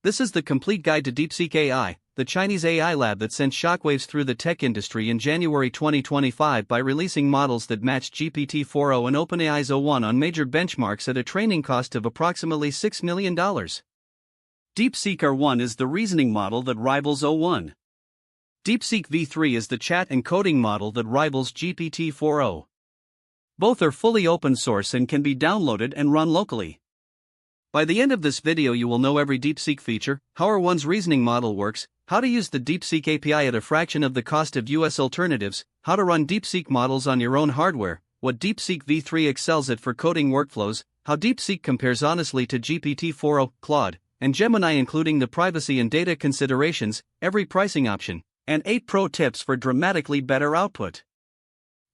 This is the complete guide to DeepSeek AI, the Chinese AI lab that sent shockwaves through the tech industry in January 2025 by releasing models that match GPT-4o and OpenAI's O1 on major benchmarks at a training cost of approximately $6 million. DeepSeek R1 is the reasoning model that rivals O1. DeepSeek V3 is the chat and coding model that rivals GPT-4o. Both are fully open source and can be downloaded and run locally. By the end of this video you will know every DeepSeek feature, how R1's reasoning model works, how to use the DeepSeek API at a fraction of the cost of US alternatives, how to run DeepSeek models on your own hardware, what DeepSeek V3 excels at for coding workflows, how DeepSeek compares honestly to GPT-4o, Claude, and Gemini including the privacy and data considerations, every pricing option, and 8 pro tips for dramatically better output.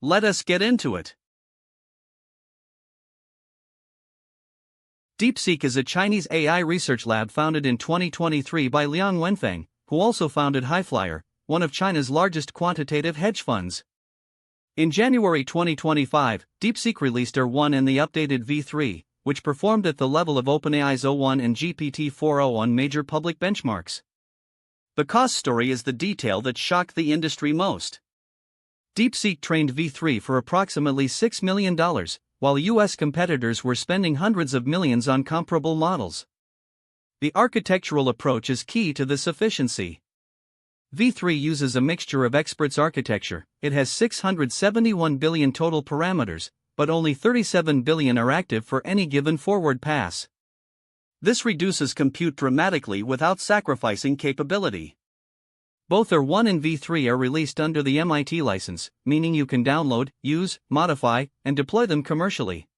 Let us get into it. DeepSeek is a Chinese AI research lab founded in 2023 by Liang Wenfeng, who also founded Highflyer, one of China's largest quantitative hedge funds. In January 2025, DeepSeek released R1 and the updated V3, which performed at the level of OpenAI's O1 and GPT-4o on major public benchmarks. The cost story is the detail that shocked the industry most. DeepSeek trained V3 for approximately $6 million, while US competitors were spending hundreds of millions on comparable models. The architectural approach is key to this efficiency. V3 uses a mixture of experts architecture. It has 671 billion total parameters, but only 37 billion are active for any given forward pass. This reduces compute dramatically without sacrificing capability. Both R1 and V3 are released under the MIT license, meaning you can download, use, modify, and deploy them commercially.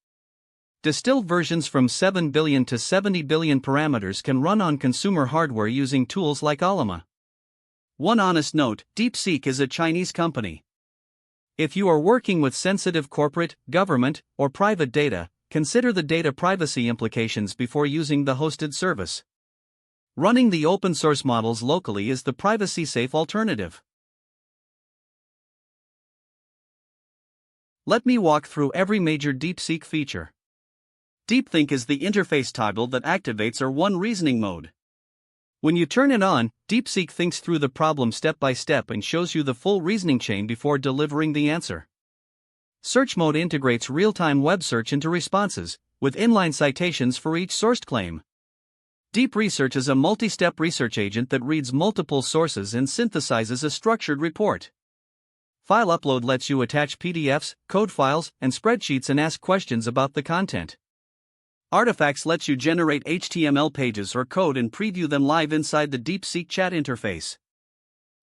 Distilled versions from 7 billion to 70 billion parameters can run on consumer hardware using tools like Alima. One honest note: DeepSeek is a Chinese company. If you are working with sensitive corporate, government, or private data, consider the data privacy implications before using the hosted service. Running the open source models locally is the privacy-safe alternative. Let me walk through every major DeepSeek feature. DeepThink is the interface toggle that activates R1 reasoning mode. When you turn it on, DeepSeek thinks through the problem step by step and shows you the full reasoning chain before delivering the answer. Search mode integrates real-time web search into responses, with inline citations for each sourced claim. Deep Research is a multi-step research agent that reads multiple sources and synthesizes a structured report. File Upload lets you attach PDFs, code files, and spreadsheets and ask questions about the content. Artifacts lets you generate HTML pages or code and preview them live inside the DeepSeek chat interface.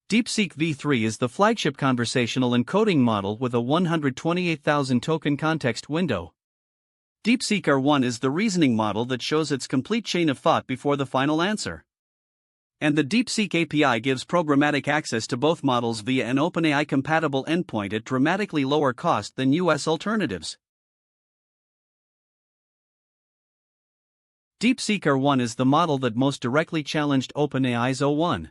DeepSeek V3 is the flagship conversational encoding model with a 128,000 token context window. DeepSeek R1 is the reasoning model that shows its complete chain of thought before the final answer. And the DeepSeek API gives programmatic access to both models via an OpenAI compatible endpoint at dramatically lower cost than US alternatives. DeepSeek R1 is the model that most directly challenged OpenAI's O1.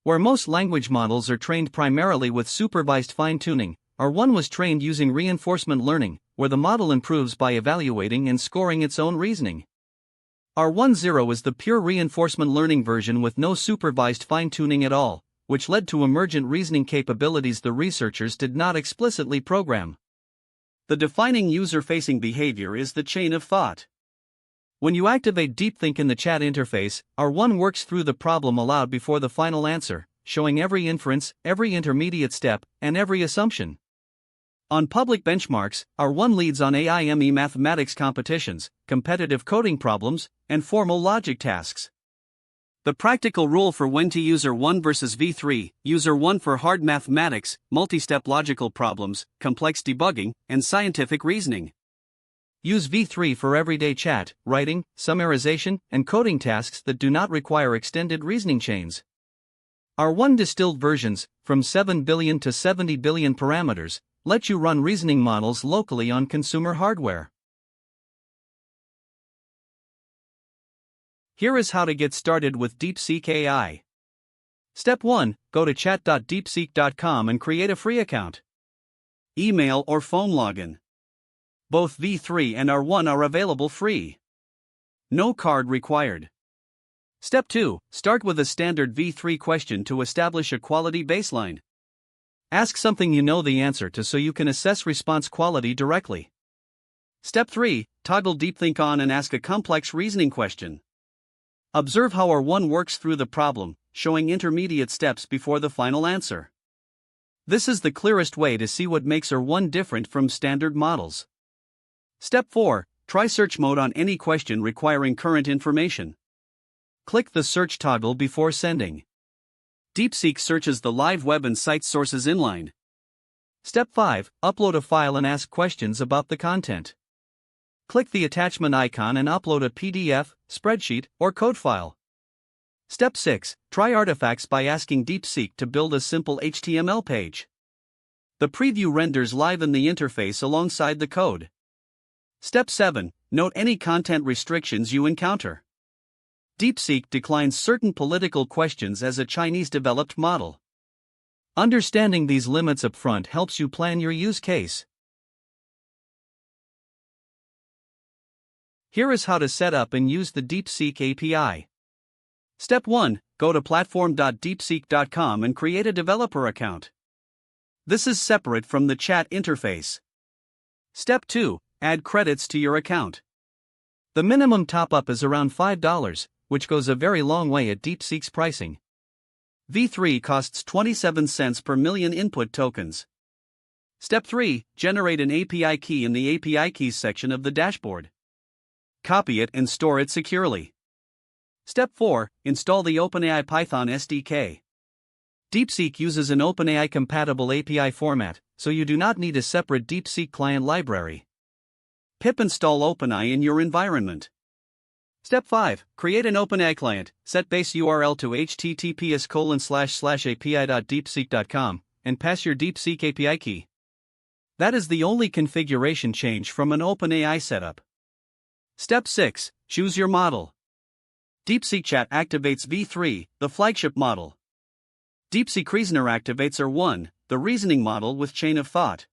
Where most language models are trained primarily with supervised fine-tuning, R1 was trained using reinforcement learning, where the model improves by evaluating and scoring its own reasoning. R1.0 is the pure reinforcement learning version with no supervised fine-tuning at all, which led to emergent reasoning capabilities the researchers did not explicitly program. The defining user-facing behavior is the chain of thought. When you activate DeepThink in the chat interface, R1 works through the problem aloud before the final answer, showing every inference, every intermediate step, and every assumption. On public benchmarks, R1 leads on AIME mathematics competitions, competitive coding problems, and formal logic tasks. The practical rule for when to use R1 versus V3: use R1 for hard mathematics, multi-step logical problems, complex debugging, and scientific reasoning. Use V3 for everyday chat, writing, summarization, and coding tasks that do not require extended reasoning chains. R1 distilled versions, from 7 billion to 70 billion parameters, let you run reasoning models locally on consumer hardware. Here is how to get started with DeepSeek AI. Step 1. Go to chat.deepseek.com and create a free account. Email or phone login. Both V3 and R1 are available free. No card required. Step 2. Start with a standard V3 question to establish a quality baseline. Ask something you know the answer to so you can assess response quality directly. Step 3. Toggle DeepThink on and ask a complex reasoning question. Observe how R1 works through the problem, showing intermediate steps before the final answer. This is the clearest way to see what makes R1 different from standard models. Step 4. Try search mode on any question requiring current information. Click the search toggle before sending. DeepSeek searches the live web and cites sources inline. Step 5. Upload a file and ask questions about the content. Click the attachment icon and upload a PDF, spreadsheet, or code file. Step 6. Try artifacts by asking DeepSeek to build a simple HTML page. The preview renders live in the interface alongside the code. Step 7. Note any content restrictions you encounter. DeepSeek declines certain political questions as a Chinese-developed model. Understanding these limits up front helps you plan your use case. Here is how to set up and use the DeepSeek API. Step 1. Go to platform.deepseek.com and create a developer account. This is separate from the chat interface. Step 2. Add credits to your account. The minimum top-up is around $5, which goes a very long way at DeepSeek's pricing. V3 costs 27 cents per million input tokens. Step 3. Generate an API key in the API keys section of the dashboard. Copy it and store it securely. Step 4. Install the OpenAI Python SDK. DeepSeek uses an OpenAI-compatible API format, so you do not need a separate DeepSeek client library. Pip install OpenAI in your environment. Step 5. Create an OpenAI client, set base URL to https://api.deepseek.com, and pass your DeepSeek API key. That is the only configuration change from an OpenAI setup. Step 6. Choose your model. DeepSeek Chat activates V3, the flagship model. DeepSeek Reasoner activates R1, the reasoning model with chain of thought.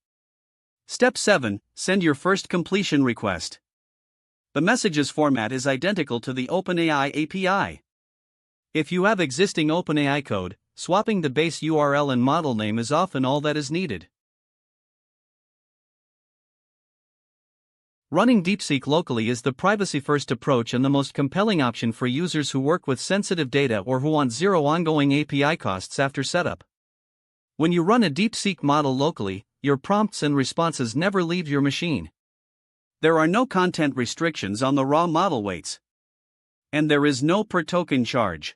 Step 7. Send your first completion request. The messages format is identical to the OpenAI API. If you have existing OpenAI code, swapping the base URL and model name is often all that is needed. Running DeepSeek locally is the privacy-first approach and the most compelling option for users who work with sensitive data or who want zero ongoing API costs after setup. When you run a DeepSeek model locally, your prompts and responses never leave your machine. There are no content restrictions on the raw model weights. And there is no per token charge.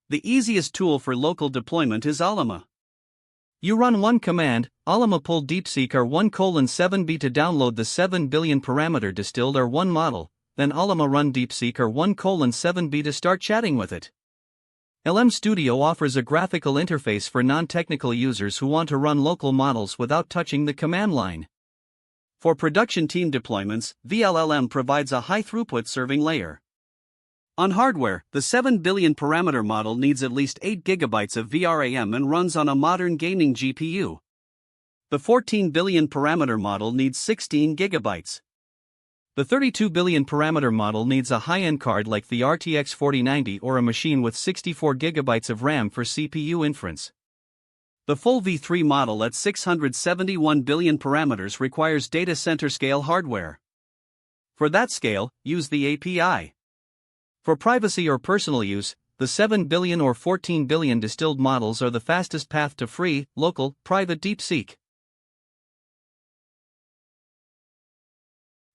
The easiest tool for local deployment is Allama. You run one command, Allama pull DeepSeek R1:7b to download the 7 billion parameter distilled R1 model, then Allama run DeepSeek R1:7b to start chatting with it. LM Studio offers a graphical interface for non-technical users who want to run local models without touching the command line. For production team deployments, VLLM provides a high-throughput serving layer. On hardware, the 7 billion parameter model needs at least 8 GB of VRAM and runs on a modern gaming GPU. The 14 billion parameter model needs 16 GB. The 32 billion parameter model needs a high-end card like the RTX 4090 or a machine with 64 GB of RAM for CPU inference. The full V3 model at 671 billion parameters requires data center scale hardware. For that scale, use the API. For privacy or personal use, the 7 billion or 14 billion distilled models are the fastest path to free, local, private DeepSeek.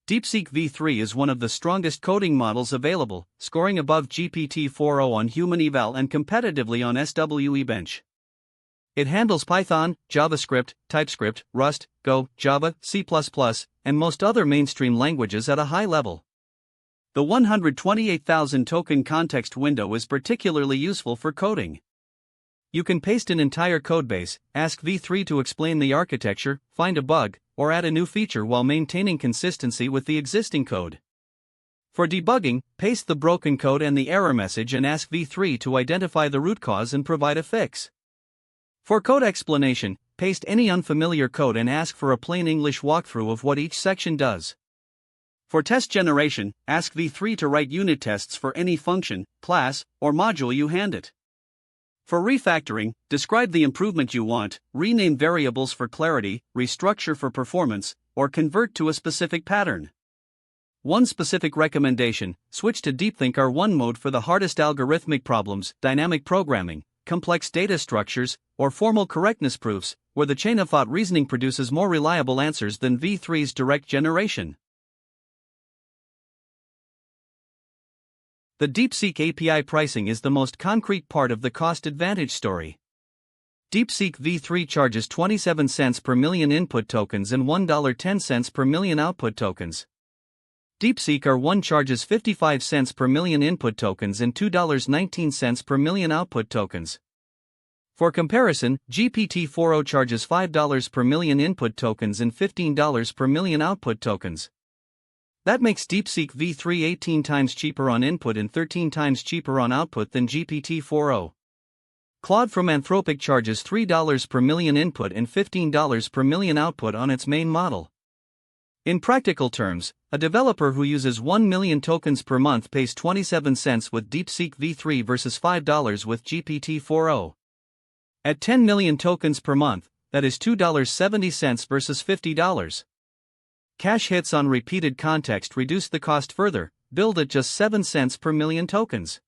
DeepSeek V3 is one of the strongest coding models available, scoring above GPT-4o on Human Eval and competitively on SWE Bench. It handles Python, JavaScript, TypeScript, Rust, Go, Java, C++, and most other mainstream languages at a high level. The 128,000 token context window is particularly useful for coding. You can paste an entire codebase, ask V3 to explain the architecture, find a bug, or add a new feature while maintaining consistency with the existing code. For debugging, paste the broken code and the error message and ask V3 to identify the root cause and provide a fix. For code explanation, paste any unfamiliar code and ask for a plain English walkthrough of what each section does. For test generation, ask V3 to write unit tests for any function, class, or module you hand it. For refactoring, describe the improvement you want, rename variables for clarity, restructure for performance, or convert to a specific pattern. One specific recommendation: switch to DeepThink R1 mode for the hardest algorithmic problems, dynamic programming, complex data structures, or formal correctness proofs, where the chain of thought reasoning produces more reliable answers than V3's direct generation. The DeepSeek API pricing is the most concrete part of the cost advantage story. DeepSeek V3 charges 27 cents per million input tokens and $1.10 per million output tokens. DeepSeek R1 charges 55 cents per million input tokens and $2.19 per million output tokens. For comparison, GPT-4o charges $5 per million input tokens and $15 per million output tokens. That makes DeepSeek V3 18 times cheaper on input and 13 times cheaper on output than GPT-4o. Claude from Anthropic charges $3 per million input and $15 per million output on its main model. In practical terms, a developer who uses 1 million tokens per month pays 27 cents with DeepSeek V3 versus $5 with GPT-4o. At 10 million tokens per month, that is $2.70 versus $50. Cache hits on repeated context reduce the cost further, billed at just 7 cents per million tokens.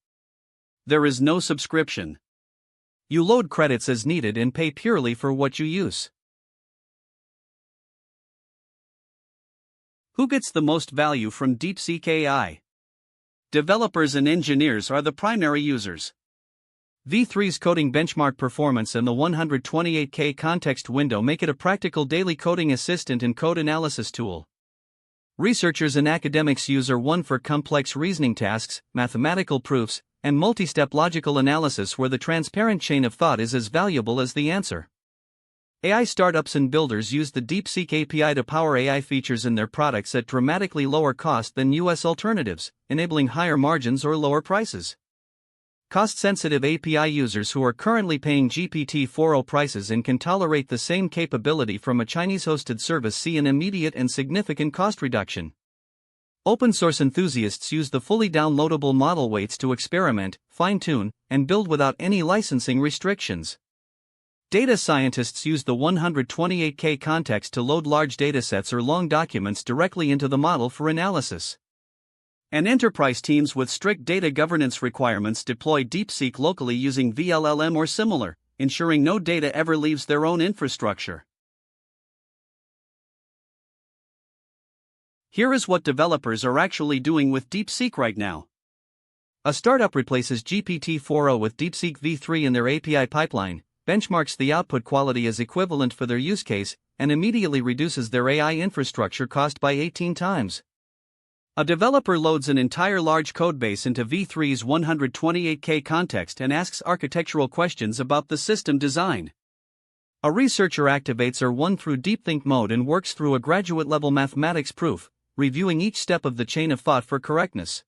There is no subscription. You load credits as needed and pay purely for what you use. Who gets the most value from DeepSeek AI? Developers and engineers are the primary users. V3's coding benchmark performance and the 128K context window make it a practical daily coding assistant and code analysis tool. Researchers and academics use R1 for complex reasoning tasks, mathematical proofs, and multi-step logical analysis where the transparent chain of thought is as valuable as the answer. AI startups and builders use the DeepSeek API to power AI features in their products at dramatically lower cost than US alternatives, enabling higher margins or lower prices. Cost-sensitive API users who are currently paying GPT-4o prices and can tolerate the same capability from a Chinese-hosted service see an immediate and significant cost reduction. Open-source enthusiasts use the fully downloadable model weights to experiment, fine-tune, and build without any licensing restrictions. Data scientists use the 128K context to load large datasets or long documents directly into the model for analysis. And enterprise teams with strict data governance requirements deploy DeepSeek locally using VLLM or similar, ensuring no data ever leaves their own infrastructure. Here is what developers are actually doing with DeepSeek right now. A startup replaces GPT-4o with DeepSeek V3 in their API pipeline, benchmarks the output quality as equivalent for their use case, and immediately reduces their AI infrastructure cost by 18 times. A developer loads an entire large codebase into V3's 128K context and asks architectural questions about the system design. A researcher activates R1 through DeepThink mode and works through a graduate-level mathematics proof, reviewing each step of the chain of thought for correctness.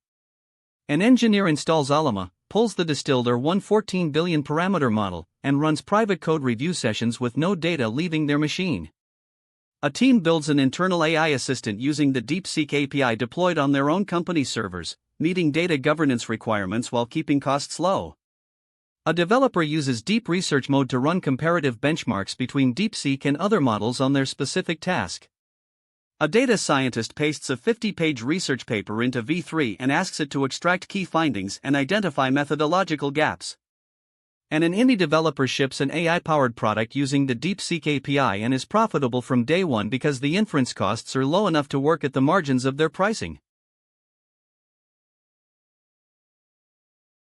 An engineer installs Alama, pulls the distilled R1 14 billion parameter model, and runs private code review sessions with no data leaving their machine. A team builds an internal AI assistant using the DeepSeek API deployed on their own company servers, meeting data governance requirements while keeping costs low. A developer uses deep research mode to run comparative benchmarks between DeepSeek and other models on their specific task. A data scientist pastes a 50-page research paper into V3 and asks it to extract key findings and identify methodological gaps. And an indie developer ships an AI-powered product using the DeepSeek API and is profitable from day one because the inference costs are low enough to work at the margins of their pricing.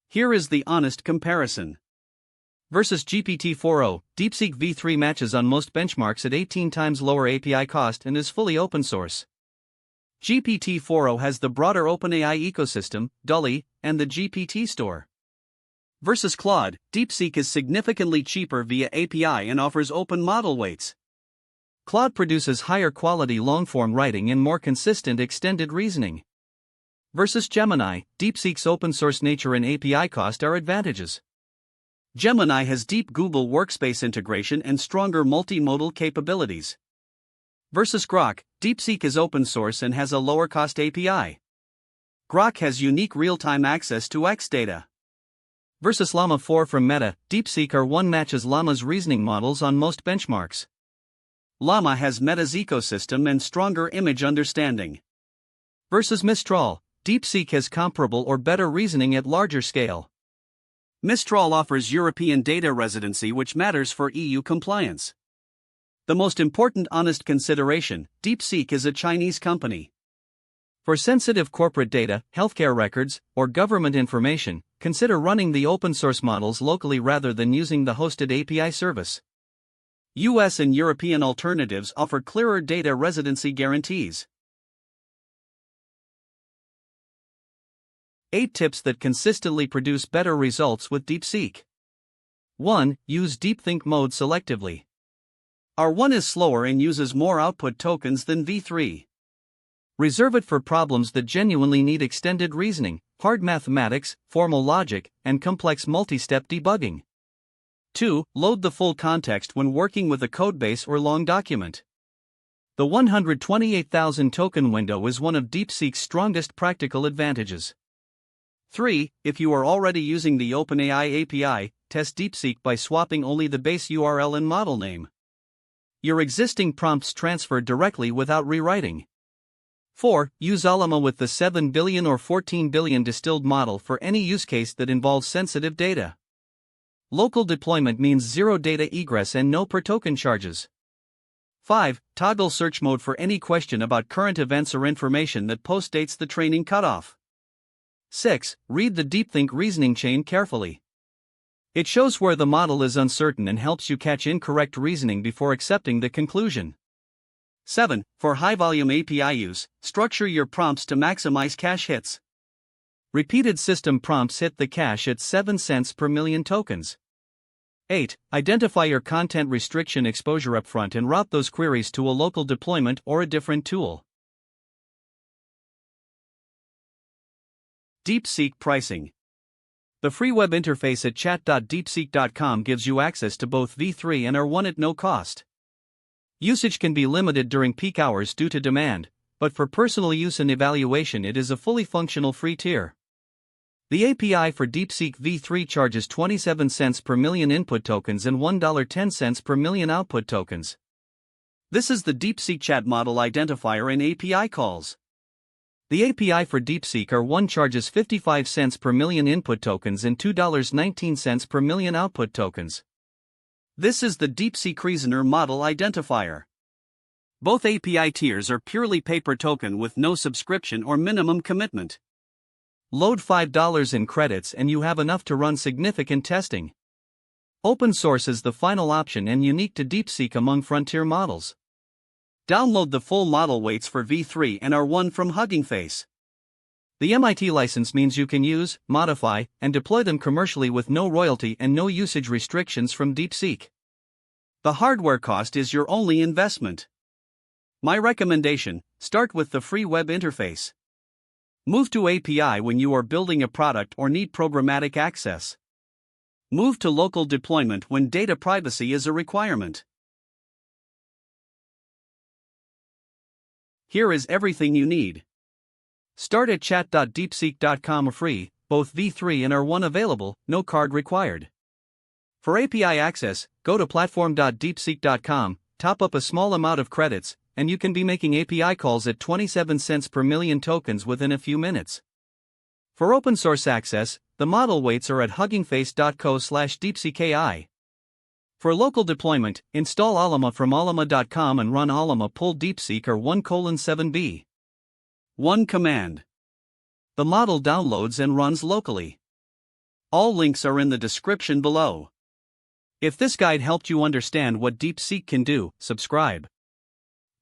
Here is the honest comparison. Versus GPT-4o, DeepSeek V3 matches on most benchmarks at 18 times lower API cost and is fully open source. GPT-4o has the broader OpenAI ecosystem, DALL-E, and the GPT store. Versus Claude, DeepSeek is significantly cheaper via API and offers open model weights. Claude produces higher quality long-form writing and more consistent extended reasoning. Versus Gemini, DeepSeek's open-source nature and API cost are advantages. Gemini has deep Google Workspace integration and stronger multimodal capabilities. Versus Grok, DeepSeek is open source and has a lower cost API. Grok has unique real-time access to X data. Versus Llama 4 from Meta, DeepSeek R1 matches Llama's reasoning models on most benchmarks. Llama has Meta's ecosystem and stronger image understanding. Versus Mistral, DeepSeek has comparable or better reasoning at larger scale. Mistral offers European data residency, which matters for EU compliance. The most important honest consideration: DeepSeek is a Chinese company. For sensitive corporate data, healthcare records, or government information, consider running the open source models locally rather than using the hosted API service. US and European alternatives offer clearer data residency guarantees. 8 tips that consistently produce better results with DeepSeek. 1. Use DeepThink mode selectively. R1 is slower and uses more output tokens than V3. Reserve it for problems that genuinely need extended reasoning, hard mathematics, formal logic, and complex multi-step debugging. 2. Load the full context when working with a codebase or long document. The 128,000 token window is one of DeepSeek's strongest practical advantages. 3. If you are already using the OpenAI API, test DeepSeek by swapping only the base URL and model name. Your existing prompts transfer directly without rewriting. 4. Use Llama with the 7 billion or 14 billion distilled model for any use case that involves sensitive data. Local deployment means zero data egress and no per token charges. 5. Toggle search mode for any question about current events or information that postdates the training cutoff. 6. Read the DeepThink reasoning chain carefully. It shows where the model is uncertain and helps you catch incorrect reasoning before accepting the conclusion. 7. For high-volume API use, structure your prompts to maximize cache hits. Repeated system prompts hit the cache at 7 cents per million tokens. 8. Identify your content restriction exposure upfront and route those queries to a local deployment or a different tool. DeepSeek pricing. The free web interface at chat.deepseek.com gives you access to both V3 and R1 at no cost. Usage can be limited during peak hours due to demand, but for personal use and evaluation it is a fully functional free tier. The API for DeepSeek V3 charges 27 cents per million input tokens and $1.10 per million output tokens. This is the DeepSeek chat model identifier and API calls. The API for DeepSeek R1 charges 55 cents per million input tokens and $2.19 per million output tokens. This is the DeepSeek Reasoner model identifier. Both API tiers are purely pay-per-token with no subscription or minimum commitment. Load $5 in credits and you have enough to run significant testing. Open source is the final option and unique to DeepSeek among frontier models. Download the full model weights for V3 and R1 from Hugging Face. The MIT license means you can use, modify, and deploy them commercially with no royalty and no usage restrictions from DeepSeek. The hardware cost is your only investment. My recommendation: start with the free web interface. Move to API when you are building a product or need programmatic access. Move to local deployment when data privacy is a requirement. Here is everything you need. Start at chat.deepseek.com free, both V3 and R1 available, no card required. For API access, go to platform.deepseek.com, top up a small amount of credits, and you can be making API calls at 27 cents per million tokens within a few minutes. For open source access, the model weights are at huggingface.co/DeepSeekAI. For local deployment, install Llama from allama.com and run Llama pull DeepSeek R1:7b. One command. The model downloads and runs locally. All links are in the description below. If this guide helped you understand what DeepSeek can do, subscribe.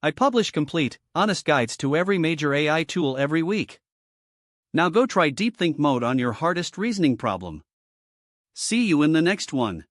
I publish complete, honest guides to every major AI tool every week. Now go try DeepThink mode on your hardest reasoning problem. See you in the next one.